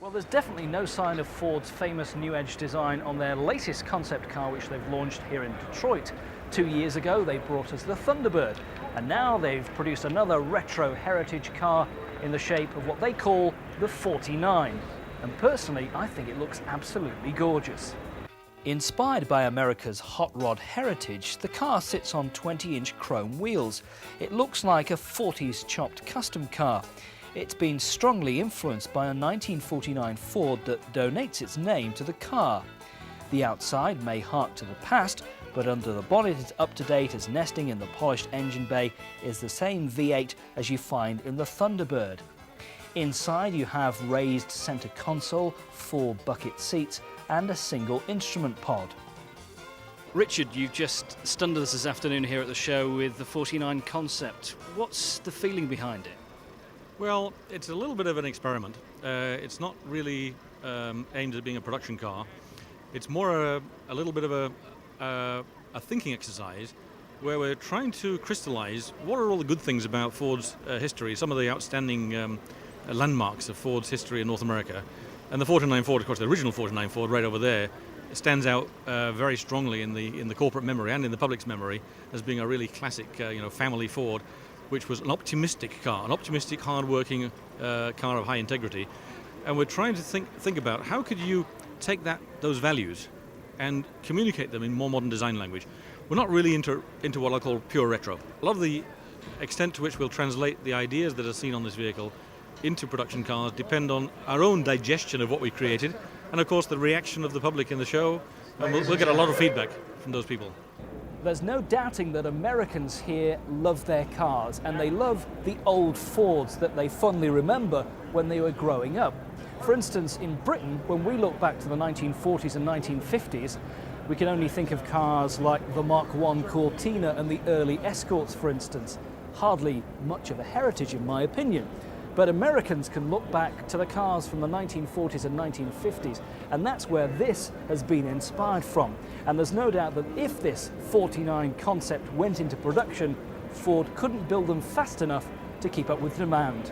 Well, there's definitely no sign of Ford's famous New Edge design on their latest concept car, which they've launched here in Detroit. 2 years ago, they brought us the Thunderbird, and now they've produced another retro heritage car in the shape of what they call the 49. And personally, I think it looks absolutely gorgeous. Inspired by America's hot rod heritage, the car sits on 20-inch chrome wheels. It looks like a 40s chopped custom car. It's been strongly influenced by a 1949 Ford that donates its name to the car. The outside may hark to the past, but under the bonnet it's up to date as nesting in the polished engine bay is the same V8 as you find in the Thunderbird. Inside you have raised centre console, 4 bucket seats and a single instrument pod. Richard, you've just stunned us this afternoon here at the show with the 49 concept. What's the feeling behind it? Well, it's a little bit of an experiment. It's not really aimed at being a production car. It's more a little bit of a thinking exercise where we're trying to crystallize what are all the good things about Ford's history, some of the outstanding landmarks of Ford's history in North America. And the 49 Ford, of course, the original 49 Ford right over there, stands out very strongly in the corporate memory and in the public's memory as being a really classic, family Ford, which was an optimistic car, an optimistic, hard-working car of high integrity. And we're trying to think about how could you take those values and communicate them in more modern design language. We're not really into what I call pure retro. A lot of the extent to which we'll translate the ideas that are seen on this vehicle into production cars depend on our own digestion of what we created, and of course the reaction of the public in the show. And we'll get a lot of feedback from those people. There's no doubting that Americans here love their cars, and they love the old Fords that they fondly remember when they were growing up. For instance, in Britain, when we look back to the 1940s and 1950s, we can only think of cars like the Mark I Cortina and the early Escorts, for instance. Hardly much of a heritage, in my opinion. But Americans can look back to the cars from the 1940s and 1950s, and that's where this has been inspired from. And there's no doubt that if this 49 concept went into production, Ford couldn't build them fast enough to keep up with demand.